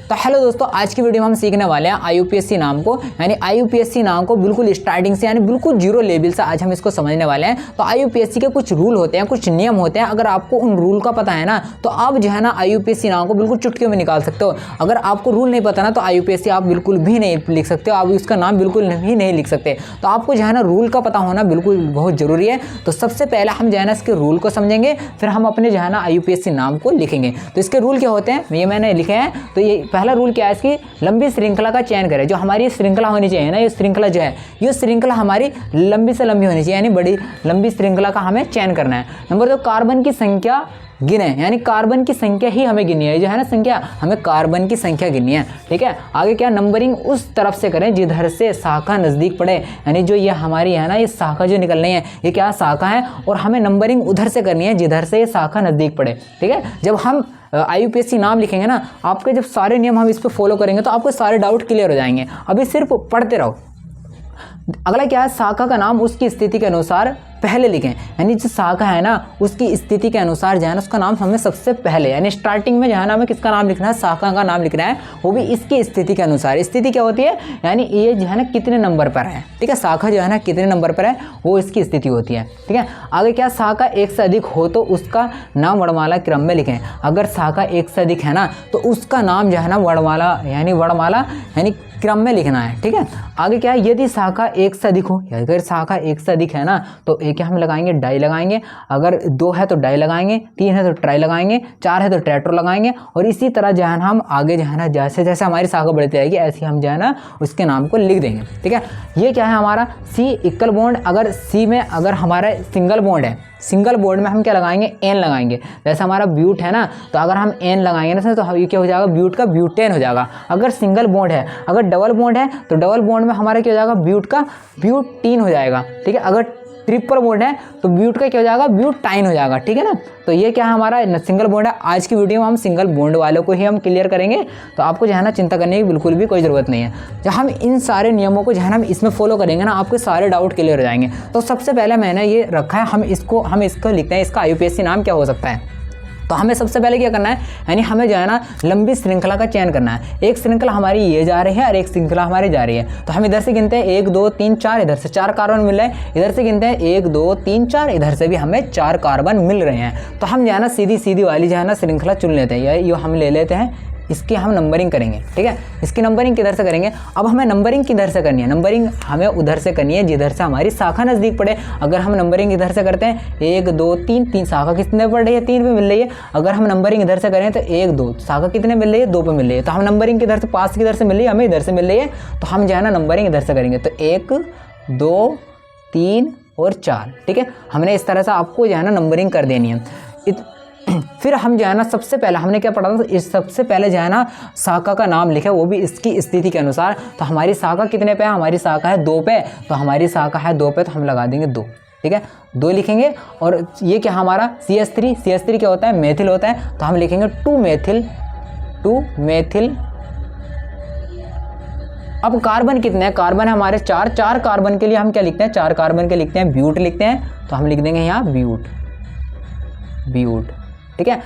तो हेलो दोस्तों, आज की वीडियो में हम सीखने वाले हैं IUPAC नाम को, यानी IUPAC नाम को बिल्कुल स्टार्टिंग से यानी बिल्कुल जीरो लेवल से आज हम इसको समझने वाले हैं। तो IUPAC के कुछ रूल होते हैं, कुछ नियम होते हैं। अगर आपको उन रूल का पता है ना तो आप जो है ना IUPAC नाम को बिल्कुल चुटकियों में निकाल सकते हो। अगर आपको रूल नहीं पता ना तो IUPAC आप बिल्कुल भी नहीं लिख सकते हो, आप इसका नाम बिल्कुल भी नहीं लिख सकते। तो आपको जो है ना रूल का पता होना बिल्कुल बहुत ज़रूरी है। तो सबसे पहले हम जो है ना इसके रूल को समझेंगे, फिर हम अपने जो है ना IUPAC नाम को लिखेंगे। तो इसके रूल क्या होते हैं ये मैंने लिखे हैं। तो ये पहला रूल क्या है, इसकी लंबी श्रृंखला का चयन करें। जो हमारी श्रृंखला होनी चाहिए ना, ये श्रृंखला जो है ये श्रृंखला हमारी लंबी से लंबी होनी चाहिए, यानी बड़ी लंबी श्रृंखला का हमें चयन करना है। नंबर 2, कार्बन की संख्या गिने, यानी कार्बन की संख्या ही हमें गिननी है। जो है ना संख्या, हमें कार्बन की संख्या गिननी है। ठीक है, आगे क्या, नंबरिंग उस तरफ से करें जिधर से शाखा नज़दीक पड़े, यानी जो ये हमारी है ना ये शाखा जो निकल रही है ये क्या शाखा है, और हमें नंबरिंग उधर से करनी है जिधर से ये शाखा नज़दीक पड़े। ठीक है, जब हम IUPAC नाम लिखेंगे ना, आपके जब सारे नियम हम इस पर फॉलो करेंगे तो आपके सारे डाउट क्लियर हो जाएंगे। अभी सिर्फ पढ़ते रहो। अगला क्या है, शाखा का नाम उसकी स्थिति के अनुसार पहले लिखें, यानी जो शाखा है ना उसकी स्थिति के अनुसार जो है ना उसका नाम हमें सबसे पहले, यानी स्टार्टिंग में जो है ना हमें किसका नाम लिखना है, शाखा का नाम लिखना है, वो भी इसकी स्थिति के अनुसार। स्थिति क्या होती है, यानी ये जो है ना कितने नंबर पर है। ठीक है, शाखा जो है ना कितने नंबर पर है वो इसकी स्थिति होती है। ठीक है, आगे क्या, शाखा एक से अधिक हो तो उसका नाम वर्णमाला क्रम में लिखें। अगर शाखा एक से अधिक है ना तो उसका नाम जो है ना वर्णमाला यानी क्रम में लिखना है। ठीक है, आगे क्या है, यदि शाखा एक से अधिक हो, अगर शाखा एक से अधिक है ना तो एक हम लगाएंगे डाई लगाएंगे, अगर 2 है तो डाई लगाएंगे, 3 है तो ट्राई लगाएंगे, 4 है तो ट्रेट्रो लगाएंगे, और इसी तरह जो है ना हम आगे जो है ना जैसे जैसे हमारी शाखा बढ़ती जाएगी ऐसे हम जो है ना उसके नाम को लिख देंगे। ठीक है, ये क्या है हमारा C इक्वल बॉन्ड। अगर C में अगर हमारा सिंगल बॉन्ड है, सिंगल बॉन्ड में हम क्या लगाएंगे, N लगाएंगे। जैसे हमारा ब्यूट है ना तो अगर हम N लगाएंगे ना तो ये क्या हो जाएगा, ब्यूट का ब्यूटेन हो जाएगा। अगर सिंगल बॉन्ड है, अगर डबल बॉन्ड है तो डबल बॉन्ड में हमारा क्या हो जाएगा, ब्यूट का ब्यूटीन हो जाएगा। ठीक है, अगर ट्रिपल बॉन्ड है तो ब्यूट का क्या हो जाएगा, ब्यूटाइन हो जाएगा। ठीक है ना, तो ये क्या है हमारा सिंगल बॉन्ड है। आज की वीडियो में हम सिंगल बॉन्ड वालों को ही हम क्लियर करेंगे, तो आपको जो है ना चिंता करने की बिल्कुल भी कोई ज़रूरत नहीं है। जब हम इन सारे नियमों को जो है ना इसमें फॉलो करेंगे ना आपके सारे डाउट क्लियर हो जाएंगे। तो सबसे पहले मैंने ये रखा है, हम इसको लिखते हैं, इसका IUPAC नाम क्या हो सकता है। तो हमें सबसे पहले क्या करना है, यानी हमें जो है ना लंबी श्रृंखला का चयन करना है। एक श्रृंखला हमारी ये जा रही है और एक श्रृंखला हमारी जा रही है। तो हम इधर से गिनते हैं 1 2 3 4, इधर से 4 कार्बन मिल रहे हैं, इधर से गिनते हैं 1 2 3 4, इधर से भी हमें 4 कार्बन मिल रहे हैं। तो हम जो है ना सीधी वाली जो है ना श्रृंखला चुन लेते हैं, ये हम ले लेते हैं, इसकी हम नंबरिंग करेंगे। ठीक है, इसकी नंबरिंग किधर से करेंगे, अब हमें नंबरिंग किधर से करनी है, नंबरिंग हमें उधर से करनी है जिधर से हमारी शाखा नज़दीक पड़े। अगर हम नंबरिंग इधर से करते हैं 1 2 3 शाखा कितने पड़ रही है, 3 पे मिल रही है। अगर हम नंबरिंग इधर से करें तो 1 2 शाखा कितने मिल रही है, 2 पे मिल रही है। तो हम नंबरिंग किधर से, पास किधर से मिल रही है, हमें इधर से मिल रही है। तो हम जो है ना नंबरिंग इधर से करेंगे, तो 1 2 3 और 4। ठीक है, हमने इस तरह से आपको जो है ना नंबरिंग कर देनी है। फिर हम जो है ना सबसे पहले हमने क्या पढ़ा था, इस सबसे पहले जो है ना शाखा का नाम लिखा, वो भी इसकी स्थिति के अनुसार। तो हमारी शाखा कितने पे है, हमारी शाखा है 2 पे, तो हमारी शाखा है 2 पे, तो हम लगा देंगे 2। ठीक है, 2 लिखेंगे। और ये क्या हमारा CH3 क्या होता है, मेथिल होता है, तो हम लिखेंगे 2 मेथिल। अब कार्बन कितने हैं, कार्बन है हमारे 4 कार्बन के लिए हम क्या लिखते हैं, 4 कार्बन के लिखते हैं ब्यूट लिखते हैं। तो हम लिख देंगे यहाँ ब्यूट। ठीक है,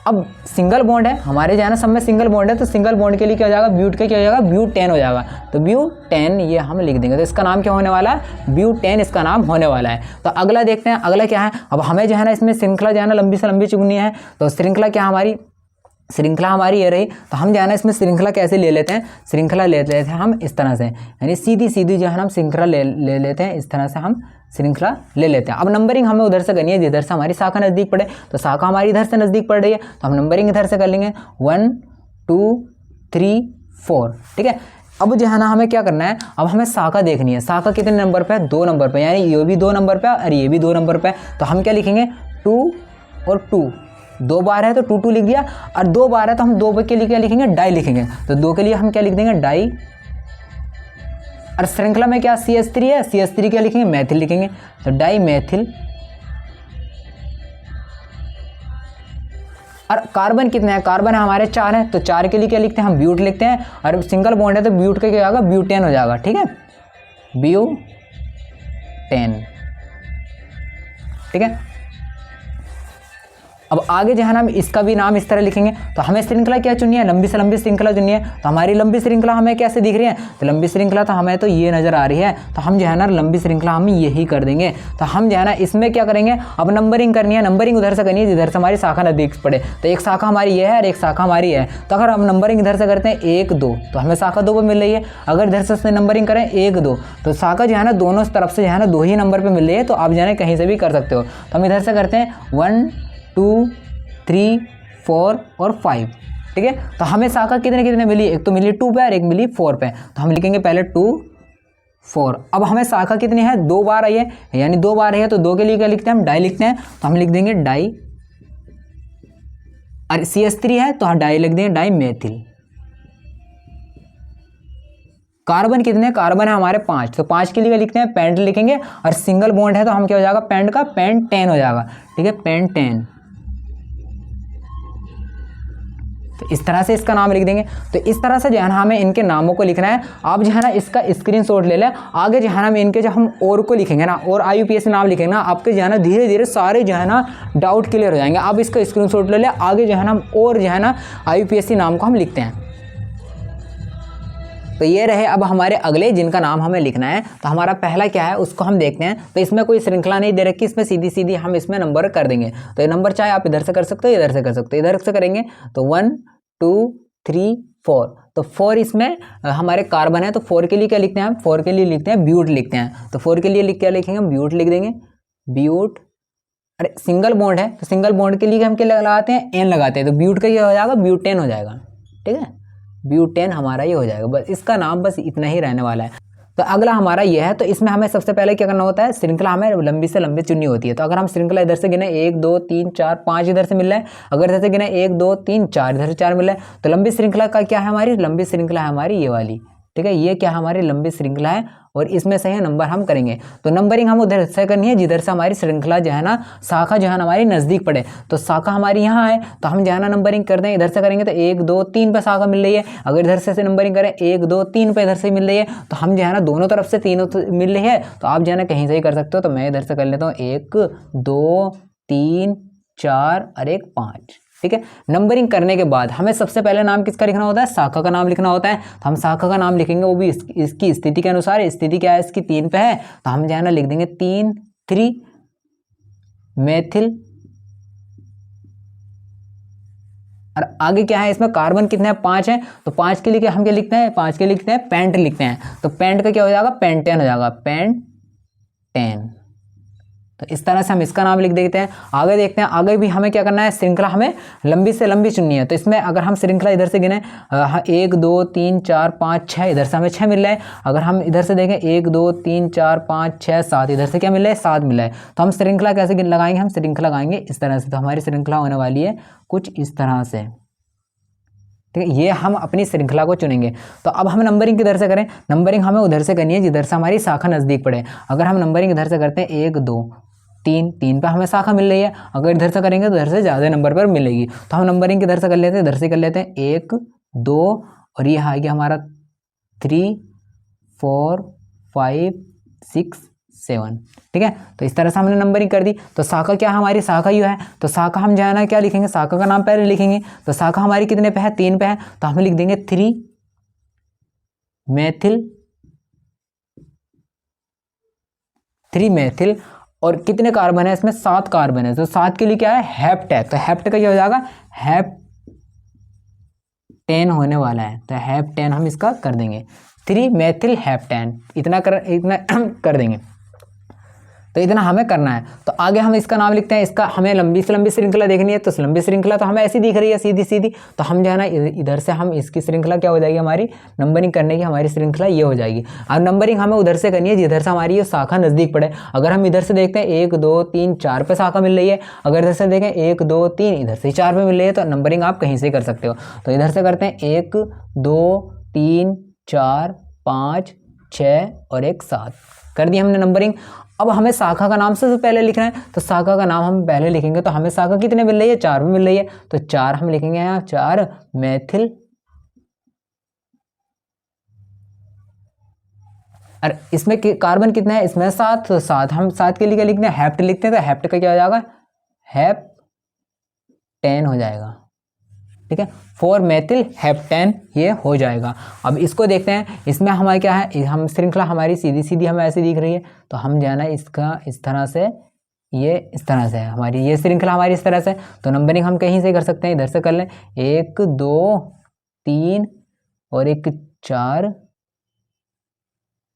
अब सिंगल बॉन्ड है हमारे जो है ना सब में सिंगल बॉन्ड है, तो सिंगल बॉन्ड के लिए क्या हो जाएगा, ब्यूट का क्या हो जाएगा, ब्यूटेन हो जाएगा। तो ब्यूटेन ये हम लिख देंगे। तो इसका नाम क्या होने वाला है, ब्यूटेन इसका नाम होने वाला है। तो अगला देखते हैं, अगला क्या है। अब हमें जो है ना इसमें श्रृंखला जो है ना लंबी से लंबी चुननी है। तो श्रृंखला क्या हमारी, श्रृंखला हमारी ये रही। तो हम जो है ना इसमें श्रृंखला कैसे ले लेते हैं, श्रृंखला ले लेते हैं हम इस तरह से, यानी सीधी जो है ना हम श्रृंखला ले लेते हैं, इस तरह से हम श्रृंखला ले लेते हैं। अब नंबरिंग हमें उधर से करनी है जिधर से हमारी शाखा नज़दीक पड़े। तो शाखा हमारी इधर से नज़दीक पड़ रही है, तो हम नंबरिंग इधर से कर लेंगे 1 2 3 4। ठीक है, अब जो है ना हमें क्या करना है, अब हमें शाखा देखनी है। शाखा कितने नंबर पे है, 2 नंबर पे, यानी ये भी 2 नंबर पे और ये भी 2 नंबर पे। तो हम क्या लिखेंगे, 2 और 2, 2 बार है तो 2 2 लिख दिया, और 2 बार है तो हम 2 के लिए क्या लिखेंगे, डाई लिखेंगे। तो 2 के लिए हम क्या लिख देंगे, डाई। और श्रृंखला में क्या CH3 है, CH3 क्या लिखेंगे, मैथिल लिखेंगे। तो डाई मैथिल। और कार्बन कितने हैं, कार्बन हमारे 4 हैं, तो 4 के लिए क्या लिखते हैं, हम ब्यूट लिखते हैं। और सिंगल बॉन्ड है तो ब्यूट का क्या होगा, ब्यूटेन हो जाएगा। ठीक है, ब्यूटेन। ठीक है, अब आगे जो है ना हम इसका भी नाम इस तरह लिखेंगे। तो हमें श्रृंखला क्या चुननी है, लंबी से लंबी श्रृंखला चुननी है। तो हमारी लंबी श्रृंखला हमें कैसे दिख रही है, तो लंबी श्रृंखला तो हमें तो ये नज़र आ रही है। तो हम जो है ना लंबी श्रृंखला हम यही कर देंगे। तो हम जो है ना इसमें क्या करेंगे, अब नंबरिंग करनी है। नंबरिंग उधर से करनी है जिधर से हमारी शाखा नजदीक पड़े। तो एक शाखा हमारी ये है और एक शाखा हमारी है। तो अगर हम नंबरिंग इधर से करते हैं 1 2, तो हमें शाखा 2 पर मिल रही है। अगर इधर से नंबरिंग करें 1 2, तो शाखा जो है ना दोनों तरफ से जो है ना 2 ही नंबर पर मिल रही है। तो आप जो है ना कहीं से भी कर सकते हो। तो हम इधर से करते हैं 1 2 3 4 और 5, ठीक है। तो हमें शाखा कितने कितने मिली, एक तो मिली 2 पे और एक मिली 4 पे। तो हम लिखेंगे पहले 2 4। अब हमें शाखा कितनी है, 2 बार आई है, यानी 2 बार है। तो 2 के लिए क्या लिखते हैं हम, डाई लिखते हैं। तो हम लिख देंगे डाई, और CH3 है तो हम डाई लिख देंगे डाई मेथिल। कार्बन कितने, कार्बन है हमारे 5, तो 5 के लिए लिखते हैं पेंट लिखेंगे। और सिंगल बॉन्ड है तो हम क्या हो जाएगा, पेंट का पेंटेन हो जाएगा, ठीक है, पेंटेन। तो इस तरह से इसका नाम लिख देंगे। तो इस तरह से जो है ना हमें इनके नामों को लिखना है। आप जो है ना इसका स्क्रीनशॉट ले लें। आगे जो है ना इनके जो हम और को लिखेंगे ना, और IUPAC नाम लिखेंगे ना, आपके जो है ना धीरे धीरे सारे जो है ना डाउट क्लियर हो जाएंगे। आप इसका स्क्रीनशॉट ले लें। आगे जो है ना और जो है ना IUPAC नाम को हम लिखते हैं। तो ये रहे अब हमारे अगले जिनका नाम हमें लिखना है। तो हमारा पहला क्या है उसको हम देखते हैं। तो इसमें कोई श्रृंखला नहीं दे रखी, इसमें सीधी सीधी हम इसमें नंबर कर देंगे। तो ये नंबर चाहे आप इधर से कर सकते हो, इधर से कर सकते हो। इधर से करेंगे तो 1 2 3 4। तो 4 इसमें हमारे कार्बन है। तो 4 के लिए क्या लिखते हैं हम, 4 के लिए लिखते हैं ब्यूट लिखते हैं। तो 4 के लिए क्या लिखेंगे हम, ब्यूट लिख देंगे, ब्यूट। अरे सिंगल बॉन्ड है तो सिंगल बॉन्ड के लिए हम क्या लगाते हैं, एन लगाते हैं। तो ब्यूट का क्या हो जाएगा, ब्यूटेन हो जाएगा, ठीक है, ब्यूटेन हमारा ये हो जाएगा। बस इसका नाम बस इतना ही रहने वाला है। तो अगला हमारा ये है। तो इसमें हमें सबसे पहले क्या करना होता है, श्रृंखला हमें लंबी से लंबी चुननी होती है। तो अगर हम श्रृंखला इधर से गिने 1 2 3 4 5 इधर से मिल रहा है। अगर इधर से गिने 1 2 3 4 इधर से 4 मिल रहा है। तो लंबी श्रृंखला का क्या है, हमारी लंबी श्रृंखला है हमारी ये वाली, ठीक है। ये क्या हमारी लंबी श्रृंखला है और इसमें से नंबर हम करेंगे। तो नंबरिंग हम उधर से करनी है जिधर से हमारी श्रृंखला जो है ना, शाखा जो है ना हमारी नज़दीक पड़े। तो शाखा हमारी यहाँ है तो हम जो है ना नंबरिंग कर दें। इधर से करेंगे तो 1 2 3 पे शाखा मिल रही है। अगर इधर से नंबरिंग करें 1 2 3 पे इधर से मिल रही है। तो हम जो है ना दोनों तरफ से तीनों मिल रही है। तो आप जो है ना कहीं से ही कर सकते हो। तो मैं इधर से कर लेता हूँ 1 2 3 4 और 1 5, ठीक है। नंबरिंग करने के बाद हमें सबसे पहले नाम किसका लिखना होता है, शाखा का नाम लिखना होता है। तो हम शाखा का नाम लिखेंगे वो भी इसकी स्थिति के अनुसार। स्थिति क्या है इसकी 3 पे है। तो हम जो है ना लिख देंगे 3 मेथिल। और आगे क्या है इसमें, कार्बन कितने हैं, 5 है। तो 5 के लिए हम क्या लिखते हैं, 5 के लिए लिखते हैं पेंट लिखते हैं। तो पेंट का क्या हो जाएगा, पेंटेन हो जाएगा, पेंटेन। तो इस तरह से हम इसका नाम लिख देते हैं। आगे देखते हैं, आगे भी हमें क्या करना है, श्रृंखला हमें लंबी से लंबी चुननी है। तो इसमें अगर हम श्रृंखला इधर से गिने 1 2 3 4 5 6, इधर से हमें 6 मिल रहा है। अगर हम इधर से देखें 1 2 3 4 5 6 7, इधर से क्या मिल रहा है, 7 मिल रहा है। तो हम श्रृंखला कैसे लगाएंगे, हम श्रृंखला लगाएंगे इस तरह से। तो हमारी श्रृंखला होने वाली है कुछ इस तरह से, ठीक है। ये हम अपनी श्रृंखला को चुनेंगे। तो अब हम नंबरिंग किधर से करें, नंबरिंग हमें उधर से करनी है जिधर से हमारी शाखा नज़दीक पड़े। अगर हम नंबरिंग इधर से करते हैं 1 2 3 पे हमें शाखा मिल रही है। अगर इधर से करेंगे तो इधर से ज़्यादा नंबर पर मिलेगी। तो हम नंबरिंग किधर से कर लेते हैं, इधर से कर लेते हैं 1 2 और ये आ गया हमारा 3 4 5 6 7, ठीक है। तो इस तरह से हमने नंबरिंग कर दी। तो शाखा क्या हमारी, शाखा यू है। तो शाखा हम जो है ना क्या लिखेंगे, शाखा का नाम पहले लिखेंगे। तो शाखा हमारी कितने पे है, 3 पे है। तो हम लिख देंगे 3 मेथिल, 3 मेथिल। और कितने कार्बन है इसमें, 7 कार्बन है। तो 7 के लिए क्या है, हेप्ट है। तो हेप्ट का क्या हो जाएगा, हेप्टेन होने वाला है। तो हेप्टेन हम इसका कर देंगे, 3 मेथिल हेप्टेन। इतना कर देंगे। तो इतना हमें करना है। तो आगे हम इसका नाम लिखते हैं। इसका हमें लंबी से लंबी श्रृंखला देखनी है। तो लंबी श्रृंखला तो हमें ऐसी दिख रही है सीधी सीधी। तो हम जो है ना इधर से हम इसकी श्रृंखला क्या हो जाएगी, हमारी नंबरिंग करने की हमारी श्रृंखला ये हो जाएगी। अब नंबरिंग हमें उधर से करनी है जिधर से हमारी ये शाखा नज़दीक पड़े। अगर हम इधर से देखते हैं 1 2 3 4 पे शाखा मिल रही है। अगर इधर से देखें 1 2 3 इधर से 4 पे मिल रही है। तो नंबरिंग आप कहीं से कर सकते हो। तो इधर से करते हैं 1 2 3 4 5 6 और 1 7, कर दी हमने नंबरिंग। अब हमें शाखा का नाम सबसे पहले लिखना है। तो शाखा का नाम हम पहले लिखेंगे। तो हमें शाखा कितने मिल रही है, 4 में मिल रही है। तो 4 हम लिखेंगे यहाँ, 4 मेथिल। और इसमें कार्बन कितने हैं, इसमें 7। तो 7 हम 7 के लिए क्या लिखते हैं, हेप्ट लिखते हैं। तो हेप्ट का क्या हो जाएगा, हेप्टेन। 10 हो जाएगा। ठीक है, 4 मेथिल हेप्टेन ये हो जाएगा। अब इसको देखते हैं, इसमें हमारा क्या है, हम श्रृंखला हमारी सीधी सीधी हमें ऐसे दिख रही है, तो हम जो है ना इसका इस तरह से, ये इस तरह से है हमारी ये श्रृंखला हमारी इस तरह से। तो नंबरिंग हम कहीं से कर सकते हैं, इधर से कर लें, 1 2 3 और एक 4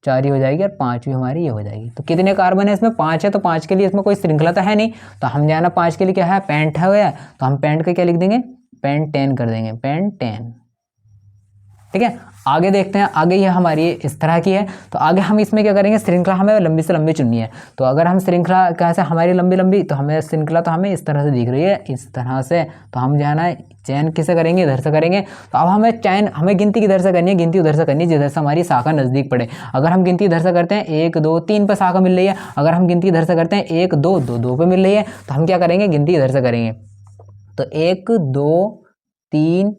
4 ही हो जाएगी और 5 भी हमारी ये हो जाएगी। तो कितने कार्बन है इसमें, 5 है, तो 5 के लिए इसमें कोई श्रृंखला तो है नहीं, तो हम जो है ना 5 के लिए क्या है, पेंट है, तो हम पेंट का क्या लिख देंगे, पेंटेन कर देंगे, पेंटेन। ठीक है, आगे देखते हैं, आगे ये हमारी इस तरह की है, तो आगे हम इसमें क्या करेंगे, श्रृंखला हमें लंबी से लंबी चुननी है। तो अगर हम श्रृंखला कैसे हमारी लंबी लंबी, तो हमें श्रृंखला तो हमें इस तरह से दिख रही है, इस तरह से, तो हम जो है ना चयन किसे करेंगे, इधर से करेंगे। तो अब हमें चयन, हमें गिनती किधर से करनी है, गिनती उधर से करनी है जिधर से हमारी शाखा नज़दीक पड़े। अगर हम गिनती इधर से करते हैं 1 2 3 पर शाखा मिल रही है, अगर हम गिनती इधर से करते हैं 1 2 2 2 पे मिल रही है, तो हम क्या करेंगे, गिनती इधर से करेंगे। तो 1 2 3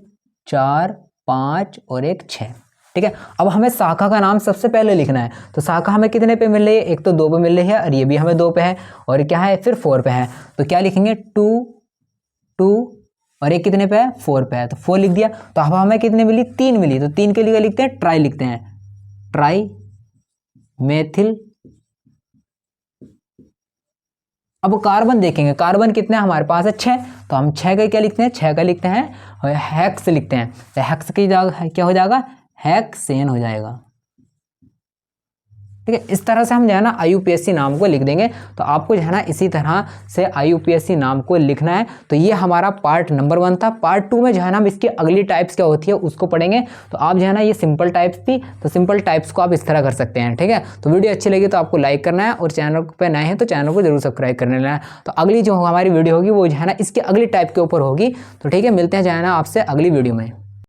4 5 और एक 6। ठीक है, अब हमें शाखा का नाम सबसे पहले लिखना है। तो शाखा हमें कितने पे मिल रही है, एक तो 2 पे मिल रही है और ये भी हमें 2 पे है, और क्या है फिर 4 पे है। तो क्या लिखेंगे, 2 2 और एक कितने पे है, 4 पे है, तो 4 लिख दिया। तो अब हमें कितने मिली, 3 मिली, तो 3 के लिए लिखते हैं ट्राई, लिखते हैं ट्राई मेथिल। अब कार्बन देखेंगे, कार्बन कितने हमारे पास है, 6, तो हम 6 का क्या लिखते हैं, 6 का लिखते हैं हेक्स लिखते हैं। तो हेक्स की जगह क्या हो जाएगा, हेक्सेन हो जाएगा। ठीक है, इस तरह से हम जो है ना IUPAC नाम को लिख देंगे। तो आपको जो है ना इसी तरह से IUPAC नाम को लिखना है। तो ये हमारा पार्ट नंबर 1 था। पार्ट 2 में जो है ना हम इसकी अगली टाइप्स क्या होती है उसको पढ़ेंगे। तो आप जो है ना ये सिंपल टाइप्स थी, तो सिंपल टाइप्स को आप इस तरह कर सकते हैं। ठीक है, तो वीडियो अच्छी लगी तो आपको लाइक करना है, और चैनल पे नए हैं तो चैनल को जरूर सब्सक्राइब कर लेना है। तो अगली जो हमारी वीडियो होगी वो जो है ना इसकी अगली टाइप के ऊपर होगी। तो ठीक है, मिलते हैं जो है ना आपसे अगली वीडियो में।